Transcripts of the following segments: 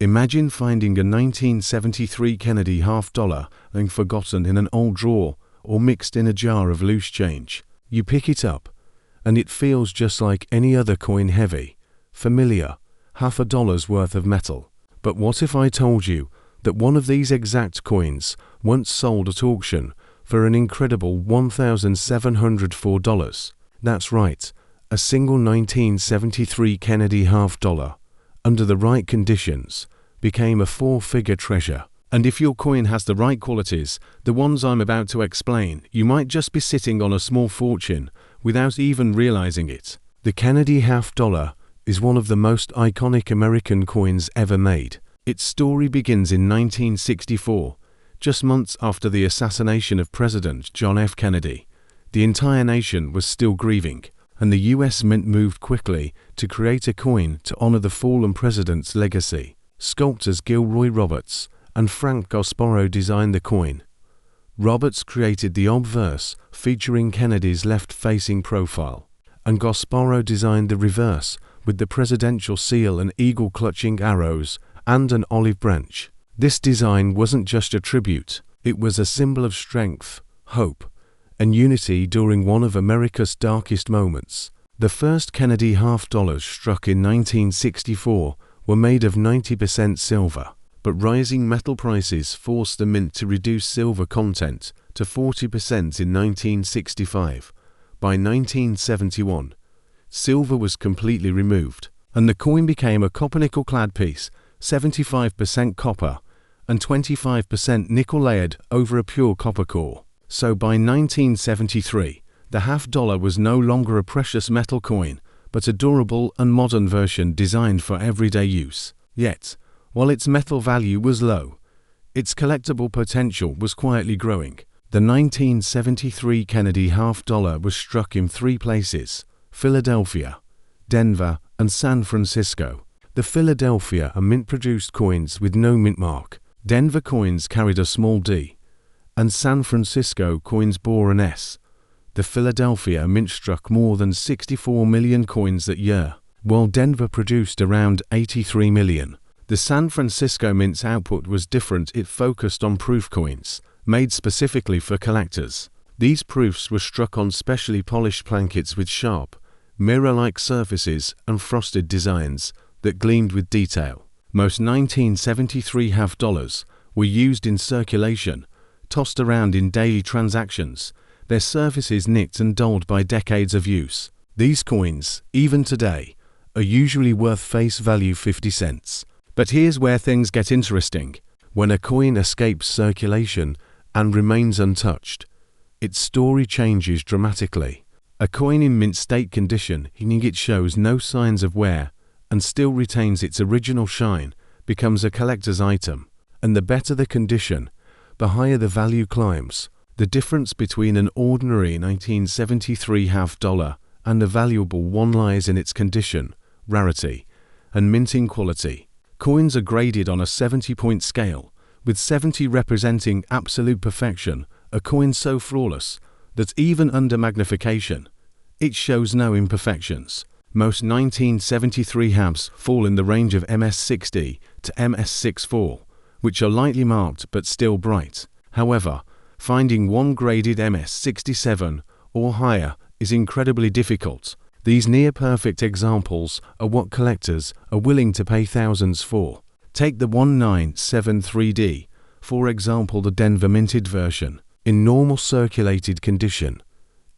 Imagine finding a 1973 Kennedy half-dollar lying forgotten in an old drawer or mixed in a jar of loose change. You pick it up, and it feels just like any other coin, heavy, familiar, $50 worth of metal. But what if I told you that one of these exact coins once sold at auction for an incredible $1,704? That's right, a single 1973 Kennedy half-dollar, under the right conditions, became a four-figure treasure. And if your coin has the right qualities, the ones I'm about to explain, you might just be sitting on a small fortune without even realizing it. The Kennedy half-dollar is one of the most iconic American coins ever made. Its story begins in 1964, just months after the assassination of President John F. Kennedy. The entire nation was still grieving, and the U.S. Mint moved quickly to create a coin to honor the fallen president's legacy. Sculptors Gilroy Roberts and Frank Gasparro designed the coin. Roberts created the obverse featuring Kennedy's left-facing profile, and Gasparro designed the reverse with the presidential seal, an eagle clutching arrows, and an olive branch. This design wasn't just a tribute, it was a symbol of strength, hope, and unity during one of America's darkest moments. The first Kennedy half-dollars, struck in 1964, were made of 90% silver, but rising metal prices forced the mint to reduce silver content to 40% in 1965. By 1971, silver was completely removed, and the coin became a copper-nickel-clad piece, 75% copper and 25% nickel layered over a pure copper core. So by 1973, the half-dollar was no longer a precious metal coin, but a durable and modern version designed for everyday use. Yet, while its metal value was low, its collectible potential was quietly growing. The 1973 Kennedy half-dollar was struck in three places: Philadelphia, Denver, and San Francisco. The Philadelphia are mint-produced coins with no mint mark. Denver coins carried a small d, and San Francisco coins bore an S. The Philadelphia mint struck more than 64 million coins that year, while Denver produced around 83 million. The San Francisco mint's output was different. It focused on proof coins, made specifically for collectors. These proofs were struck on specially polished plankets with sharp, mirror-like surfaces and frosted designs that gleamed with detail. Most 1973 half-dollars were used in circulation, tossed around in daily transactions, their surfaces nicked and dulled by decades of use. These coins, even today, are usually worth face value 50 cents. But here's where things get interesting. When a coin escapes circulation and remains untouched, its story changes dramatically. A coin in mint state condition, meaning it shows no signs of wear and still retains its original shine, becomes a collector's item. And the better the condition, the higher the value climbs. The difference between an ordinary 1973 half-dollar and a valuable one lies in its condition, rarity, and minting quality. Coins are graded on a 70-point scale, with 70 representing absolute perfection, a coin so flawless that even under magnification, it shows no imperfections. Most 1973 halves fall in the range of MS60 to MS64, which are lightly marked but still bright. However, finding one graded MS67 or higher is incredibly difficult. These near-perfect examples are what collectors are willing to pay thousands for. Take the 1973D, for example, the Denver minted version. In normal circulated condition,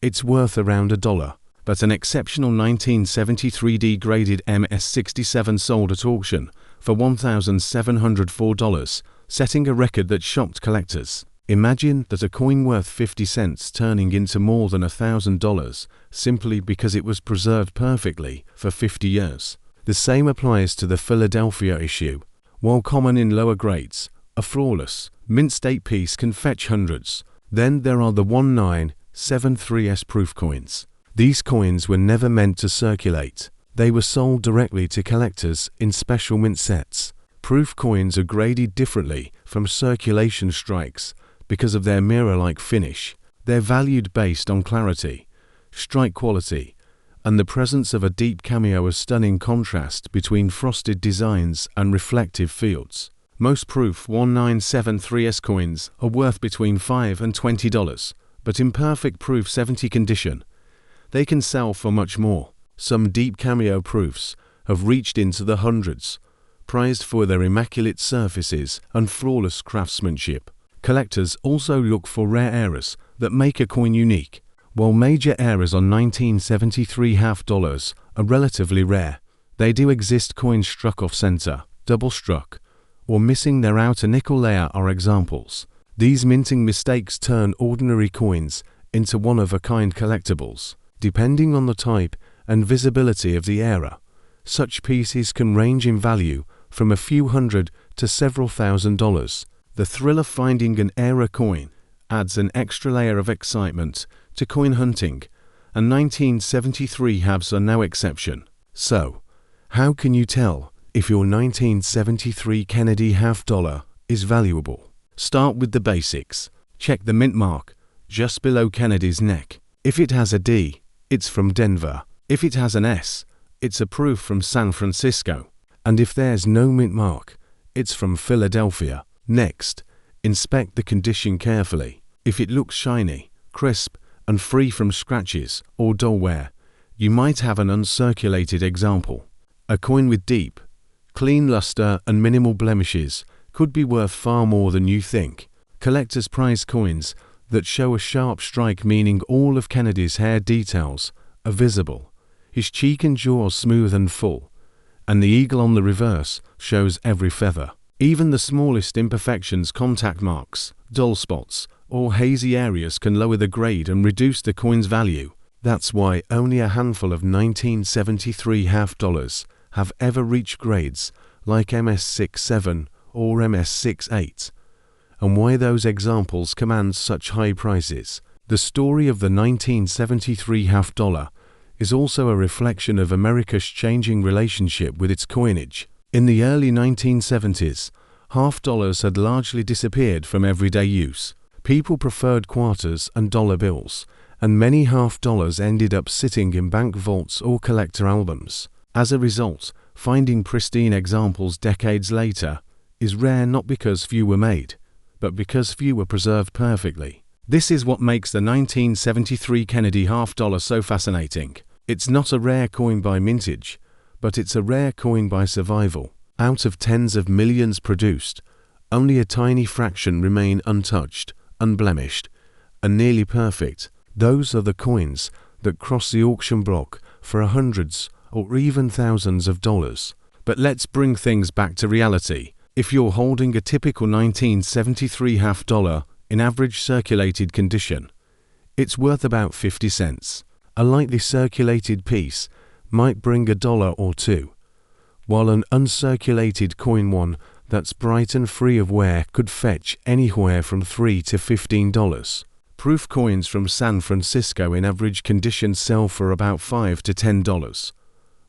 it's worth around $1, but an exceptional 1973D graded MS67 sold at auction for $1,704, setting a record that shocked collectors. Imagine that a coin worth 50 cents turning into more than $1,000 simply because it was preserved perfectly for 50 years. The same applies to the Philadelphia issue. While common in lower grades, a flawless, mint state piece can fetch hundreds. Then there are the 1973S proof coins. These coins were never meant to circulate. They were sold directly to collectors in special mint sets. Proof coins are graded differently from circulation strikes because of their mirror-like finish. They're valued based on clarity, strike quality, and the presence of a deep cameo a stunning contrast between frosted designs and reflective fields. Most proof 1973S coins are worth between $5 and $20, but in perfect proof 70 condition, they can sell for much more. Some deep cameo proofs have reached into the hundreds, prized for their immaculate surfaces and flawless craftsmanship. Collectors also look for rare errors that make a coin unique. While major errors on 1973 half dollars are relatively rare, they do exist. Coins struck off center, double struck, or missing their outer nickel layer are examples. These minting mistakes turn ordinary coins into one-of-a-kind collectibles. Depending on the type and visibility of the era, such pieces can range in value from a few hundred to several $1,000s. The thrill of finding an era coin adds an extra layer of excitement to coin hunting, and 1973 halves are no exception. So, how can you tell if your 1973 Kennedy half dollar is valuable? Start with the basics. Check the mint mark just below Kennedy's neck. If it has a D, it's from Denver. If it has an S, it's a proof from San Francisco. And if there's no mint mark, it's from Philadelphia. Next, inspect the condition carefully. If it looks shiny, crisp, and free from scratches or dull wear, you might have an uncirculated example. A coin with deep, clean luster and minimal blemishes could be worth far more than you think. Collectors prize coins that show a sharp strike, meaning all of Kennedy's hair details are visible, his cheek and jaw smooth and full, and the eagle on the reverse shows every feather. Even the smallest imperfections, contact marks, dull spots, or hazy areas can lower the grade and reduce the coin's value. That's why only a handful of 1973 half dollars have ever reached grades like MS-67 or MS-68, and why those examples command such high prices. The story of the 1973 half dollar is also a reflection of America's changing relationship with its coinage. In the early 1970s, half dollars had largely disappeared from everyday use. People preferred quarters and dollar bills, and many half dollars ended up sitting in bank vaults or collector albums. As a result, finding pristine examples decades later is rare, not because few were made, but because few were preserved perfectly. This is what makes the 1973 Kennedy half dollar so fascinating. It's not a rare coin by mintage, but it's a rare coin by survival. Out of tens of millions produced, only a tiny fraction remain untouched, unblemished, and nearly perfect. Those are the coins that cross the auction block for hundreds or even thousands of dollars. But let's bring things back to reality. If you're holding a typical 1973 half dollar in average circulated condition, it's worth about 50 cents. A lightly circulated piece might bring $1 or $2, while an uncirculated coin, one that's bright and free of wear, could fetch anywhere from $3 to $15. Proof coins from San Francisco in average condition sell for about $5 to $10,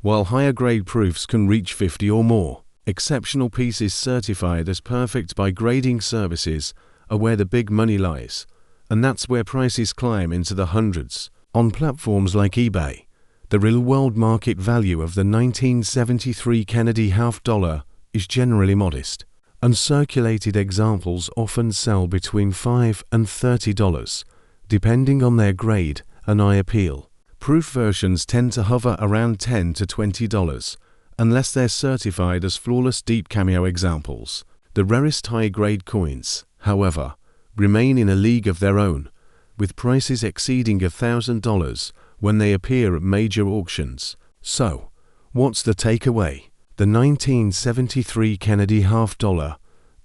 while higher grade proofs can reach $50 or more. Exceptional pieces certified as perfect by grading services are where the big money lies, and that's where prices climb into the hundreds. On platforms like eBay, the real-world market value of the 1973 Kennedy half dollar is generally modest. Uncirculated examples often sell between $5 and $30, depending on their grade and eye appeal. Proof versions tend to hover around $10 to $20, unless they're certified as flawless deep cameo examples. The rarest high-grade coins, however, remain in a league of their own, with prices exceeding $1,000 when they appear at major auctions. So, what's the takeaway? The 1973 Kennedy half dollar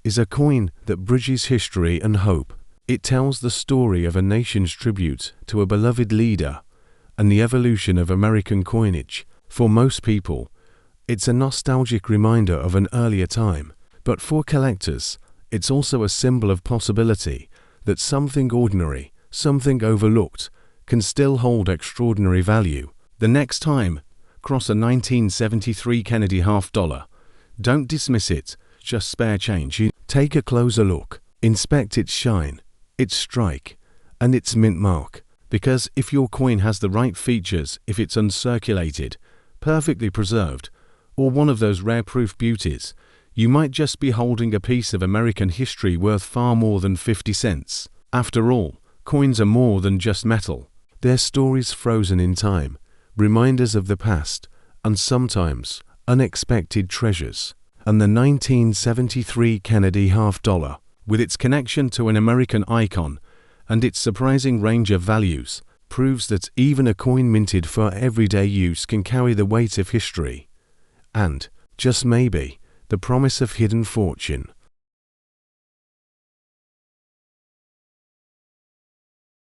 is a coin that bridges history and hope. It tells the story of a nation's tribute to a beloved leader and the evolution of American coinage. For most people, it's a nostalgic reminder of an earlier time, but for collectors, it's also a symbol of possibility that something ordinary, something overlooked, can still hold extraordinary value. The next time, cross a 1973 Kennedy half dollar. Don't dismiss it, just spare change. Take a closer look, inspect its shine, its strike, and its mint mark. Because if your coin has the right features, if it's uncirculated, perfectly preserved, or one of those rare proof beauties, you might just be holding a piece of American history worth far more than 50 cents. After all, coins are more than just metal. They're stories frozen in time, reminders of the past, and sometimes unexpected treasures. And the 1973 Kennedy half-dollar, with its connection to an American icon and its surprising range of values, proves that even a coin minted for everyday use can carry the weight of history and, just maybe, the promise of hidden fortune.